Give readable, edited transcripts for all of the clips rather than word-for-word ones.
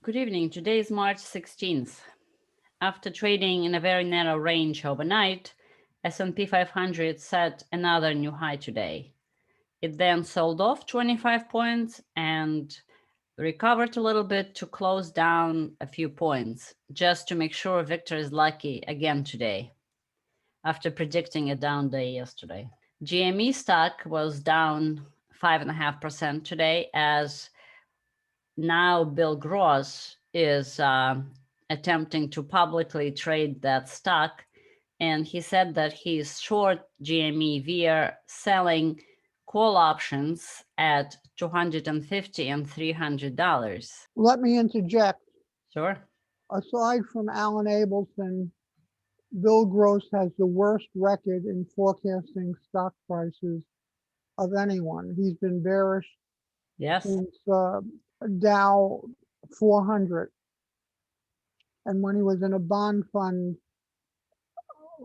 Good evening. Today is March 16th. After trading in a very narrow range overnight, S&P 500 set another new high today. It then sold off 25 points and recovered a little bit to close down a few points, just to make sure Victor is lucky again today, after predicting a down day yesterday. GME stock was down 5.5% today, as now Bill Gross is attempting to publicly trade that stock. And he said that he's short GME via selling call options at $250 and $300. Let me interject. Sure. Aside from Alan Abelson, Bill Gross has the worst record in forecasting stock prices of anyone. He's been bearish Yes. since Dow 400. And when he was in a bond fund,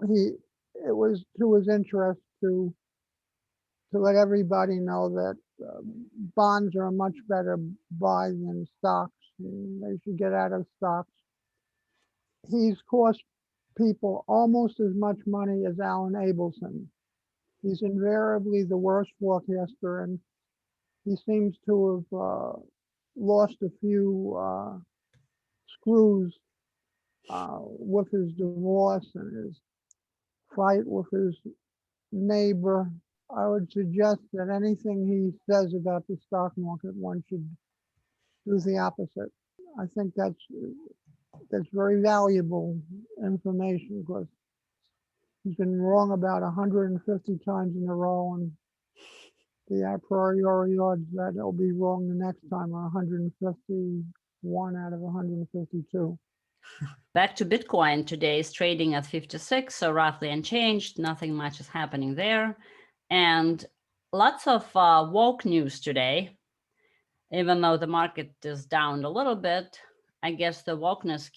it was to his interest to let everybody know that bonds are a much better buy than stocks. And they should get out of stocks. He's cost people almost as much money as Alan Abelson. He's invariably the worst forecaster, and he seems to have lost a few screws with his divorce and his fight with his neighbor. I would suggest that anything he says about the stock market, one should do the opposite. I think that's very valuable information, because he's been wrong about 150 times in a row, and the a priori odds that he'll be wrong the next time are 151 out of 152. Back to Bitcoin. Today is trading at 56, so roughly unchanged. Nothing much is happening there. And lots of woke news today. Even though the market is down a little bit, I guess the wokeness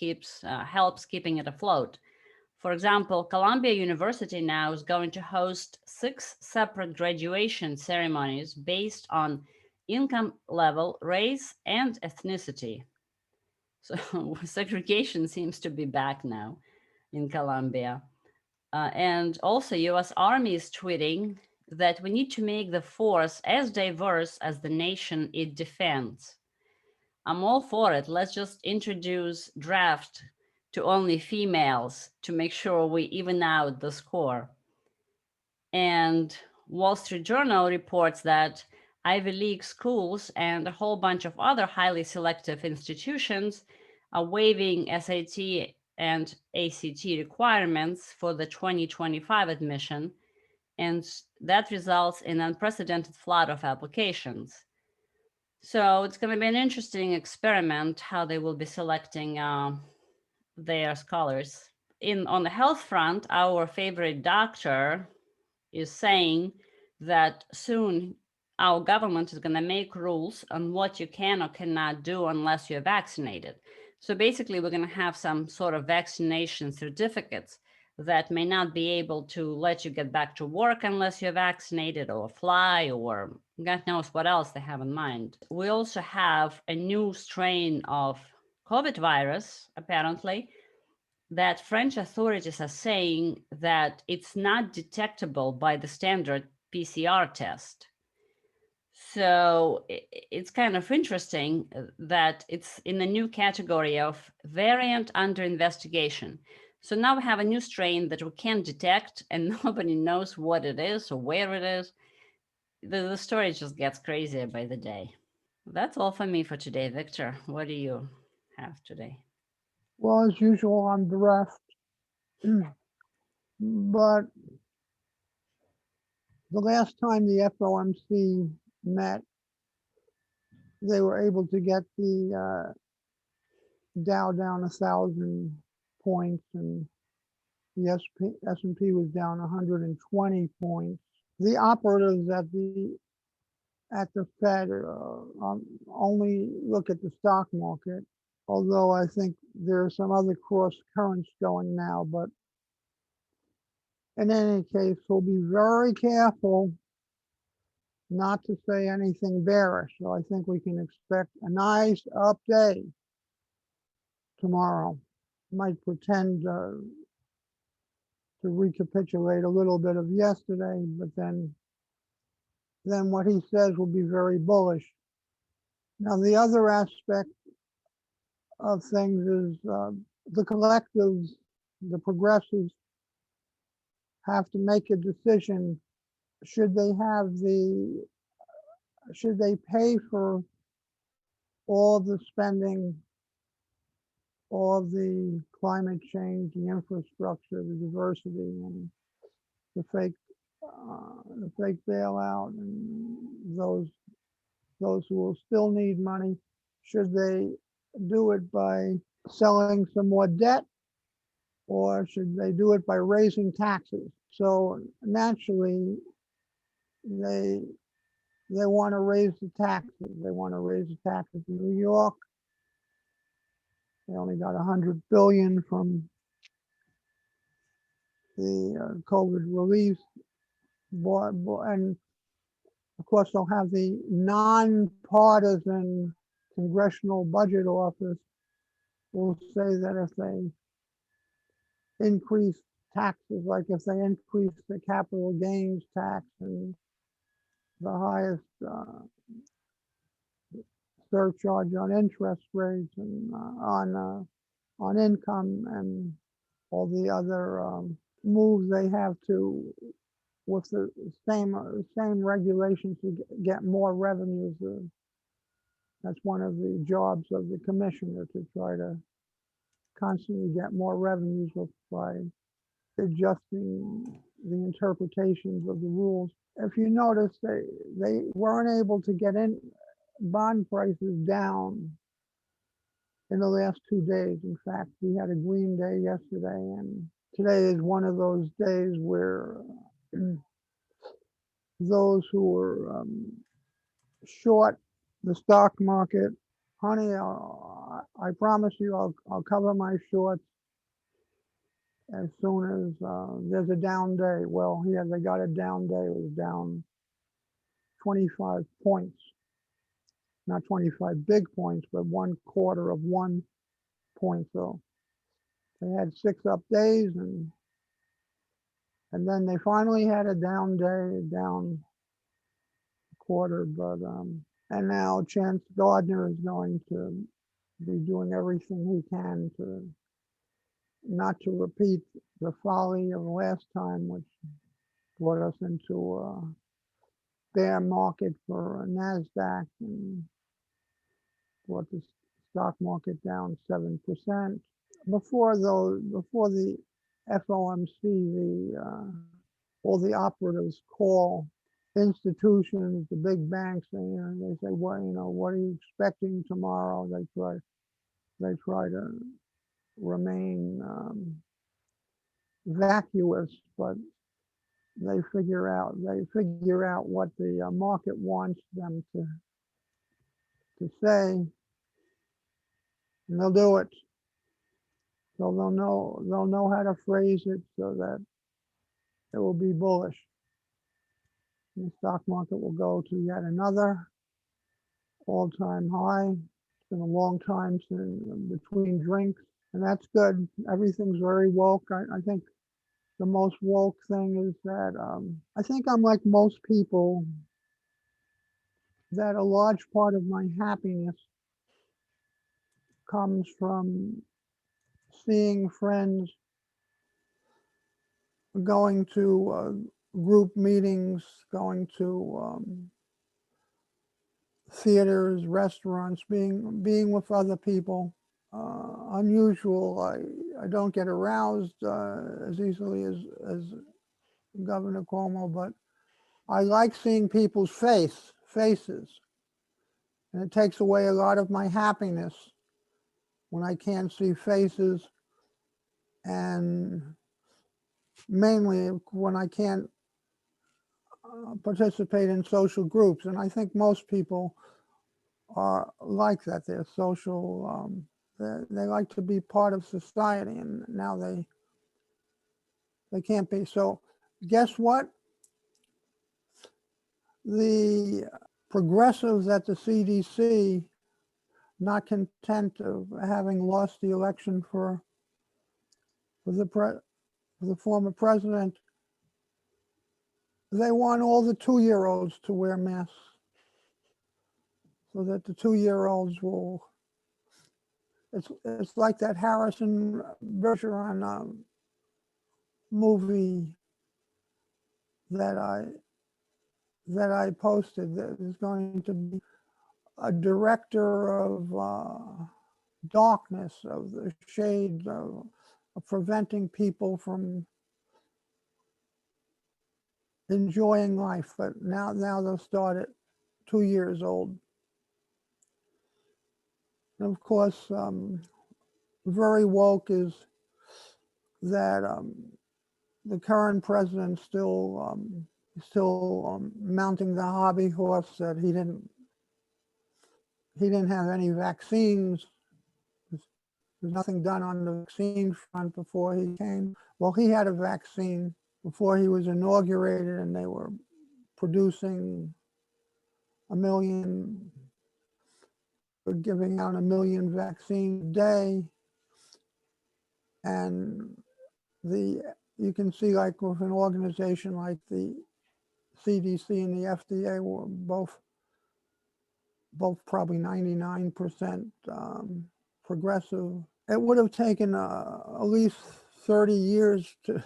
helps keeping it afloat. For example, Columbia University now is going to host 6 separate graduation ceremonies based on income level, race, and ethnicity. So segregation seems to be back now in Columbia. And also US Army is tweeting that we need to make the force as diverse as the nation it defends. I'm all for it. Let's just introduce draft to only females to make sure we even out the score. And Wall Street Journal reports that Ivy League schools and a whole bunch of other highly selective institutions are waiving SAT and ACT requirements for the 2025 admission, and that results in an unprecedented flood of applications. So it's going to be an interesting experiment how they will be selecting their scholars. On the health front, our favorite doctor is saying that soon our government is going to make rules on what you can or cannot do unless you're vaccinated. So basically, we're going to have some sort of vaccination certificates that may not be able to let you get back to work unless you're vaccinated, or fly, or God knows what else they have in mind. We also have a new strain of COVID virus, apparently, that French authorities are saying that it's not detectable by the standard PCR test. So it's kind of interesting that it's in a new category of variant under investigation. So now we have a new strain that we can't detect, and nobody knows what it is or where it is. The story just gets crazier by the day. That's all for me for today, Victor. What do you have today? Well, as usual, I'm bereft. But the last time the FOMC met, they were able to get the Dow down 1,000 points, and the S&P was down 120 points. The operatives at the Fed only look at the stock market, although I think there are some other cross currents going now. But in any case, we'll be very careful not to say anything bearish. So I think we can expect a nice up day tomorrow. Might pretend to recapitulate a little bit of yesterday, but then what he says will be very bullish. Now, the other aspect of things is the collectives, the progressives, have to make a decision. Should they pay for all the spending, all the climate change, the infrastructure, the diversity, and the fake bailout, and those who will still need money? Should they do it by selling some more debt, or should they do it by raising taxes? So naturally, they want to raise the taxes. They want to raise the taxes in New York. They only got 100 billion from the COVID relief, and of course they'll have the nonpartisan Congressional Budget Office will say that if they increase taxes, like if they increase the capital gains tax and the highest surcharge on interest rates and on income and all the other moves they have to, with the same regulations, to get more revenues. That's one of the jobs of the commissioner, to try to constantly get more revenues by adjusting the interpretations of the rules. If you notice, they weren't able to get bond prices down in the last 2 days. In fact, we had a green day yesterday, and today is one of those days where those who were short the stock market, honey, I promise you, I'll cover my shorts as soon as there's a down day. Well, yeah, they got a down day. It was down 25 points, not 25 big points, but 1/4 of 1 point. So they had 6 up days, and then they finally had a down day, down a quarter. But and now Chance Gardner is going to be doing everything he can to not to repeat the folly of last time, which brought us into a bear market for NASDAQ and brought the stock market down 7%. Before the FOMC, all the operatives call institutions, the big banks, and they say, "What what are you expecting tomorrow?" They try to remain vacuous, but they figure out what the market wants them to say, and they'll do it. So they'll know how to phrase it so that it will be bullish. And the stock market will go to yet another all-time high. It's been a long time since between drinks, and that's good. Everything's very woke. I think the most woke thing is that I think I'm like most people, that a large part of my happiness comes from seeing friends, going to group meetings, going to theaters, restaurants, being with other people. Unusual. I don't get aroused as easily as Governor Cuomo, but I like seeing people's faces, and it takes away a lot of my happiness when I can't see faces, and mainly when I can't participate in social groups. And I think most people are like that. They're social. They like to be part of society, and now they can't be. So guess what? The progressives at the CDC not content of having lost the election for the former president, they want all the 2-year-olds to wear masks so that the 2-year-olds will. It's like that Harrison Bergeron movie that I posted. That is going to be a director of darkness, of the shades of preventing people from enjoying life. But now they'll start at 2 years old. And of course, very woke is that the current president still mounting the hobby horse that he didn't have any vaccines. There's nothing done on the vaccine front before he came. Well, he had a vaccine before he was inaugurated, and they were producing 1 million, giving out 1 million vaccines a day. And you can see, like with an organization like the CDC and the FDA were both probably 99% progressive. It would have taken at least 30 years to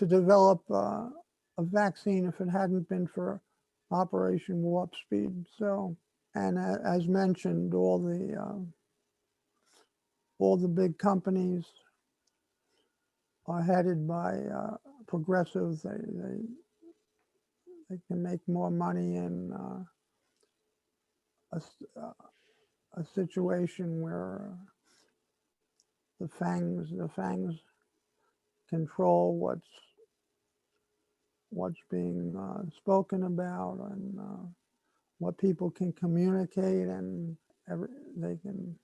develop a vaccine if it hadn't been for Operation Warp Speed. So, and as mentioned, all the big companies are headed by progressives. They can make more money in a situation where the fangs control what's being spoken about, and what people can communicate, and they can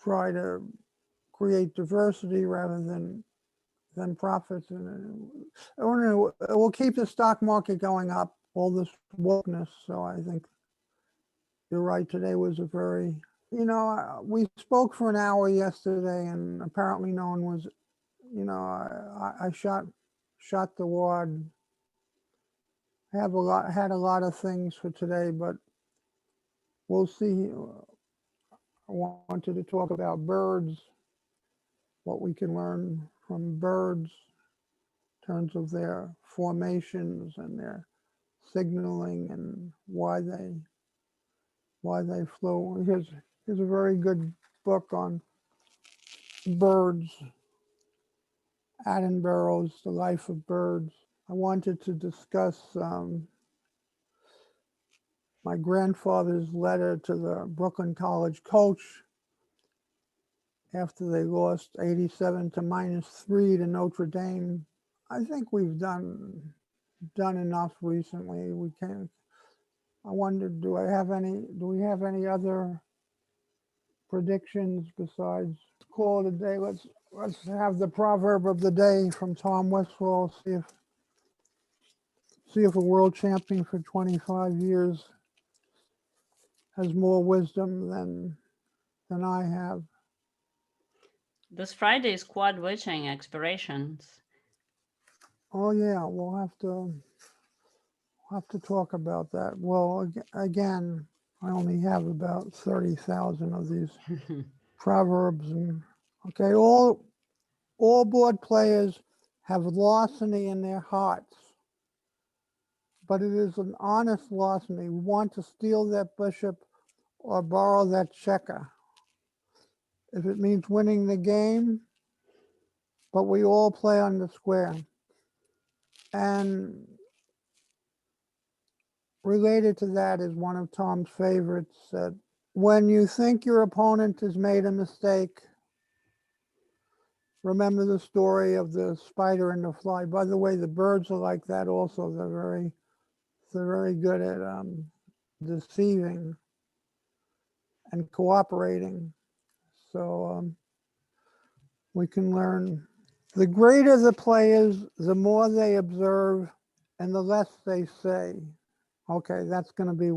try to create diversity rather than profits. And it will keep the stock market going up, all this wokeness. So I think you're right. Today was a very, we spoke for an hour yesterday, and apparently no one was, I shot the wad. I had a lot of things for today, but we'll see. I wanted to talk about birds, what we can learn from birds in terms of their formations and their signaling and why they flew. Here's a very good book on birds, Attenborough's The Life of Birds. I wanted to discuss my grandfather's letter to the Brooklyn College coach after they lost 87 to -3 to Notre Dame. I think we've done enough recently. We can't. I wondered, do we have any other predictions besides call it a day? Let's have the proverb of the day from Tom Westfall. See if a world champion for 25 years has more wisdom than I have. This Friday is quad witching expirations. Oh yeah, we'll have to talk about that. Well, again, I only have about 30,000 of these proverbs. And okay, all board players have larceny in their hearts, but it is an honest larceny. We want to steal that bishop or borrow that checker. If it means winning the game, but we all play on the square. And related to that is one of Tom's favorites, that when you think your opponent has made a mistake, remember the story of the spider and the fly. By the way, the birds are like that also. They're very good at deceiving and cooperating. So we can learn. The greater the players, the more they observe and the less they say. Okay, that's gonna be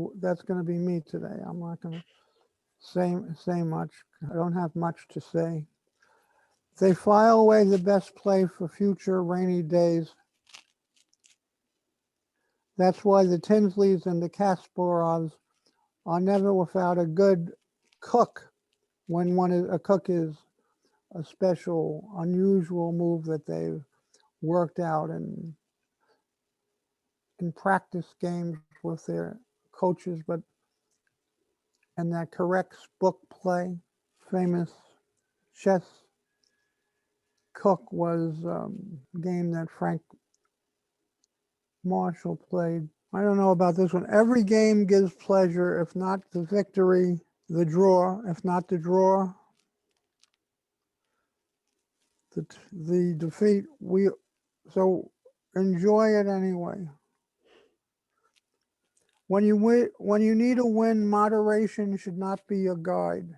me today. I'm not gonna say much. I don't have much to say. They file away the best play for future rainy days. That's why the Tinsleys and the Kasparovs are never without a good cook when a cook is a special, unusual move that they've worked out in practice games with their coaches, but and that corrects book play. Famous chess cook was a game that Frank Marshall played. I don't know about this one. Every game gives pleasure, if not the victory, the draw, if not the draw, the defeat. So enjoy it anyway. When you need a win, moderation should not be your guide.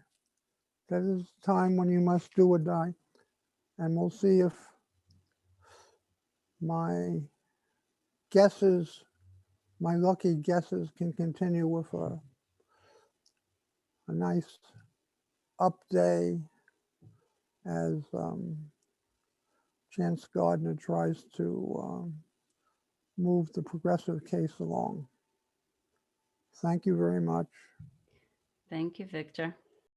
That is the time when you must do or die. And we'll see if my guesses, my lucky guesses, can continue with a nice up day as Chance Gardner tries to move the progressive case along. Thank you very much. Thank you, Victor.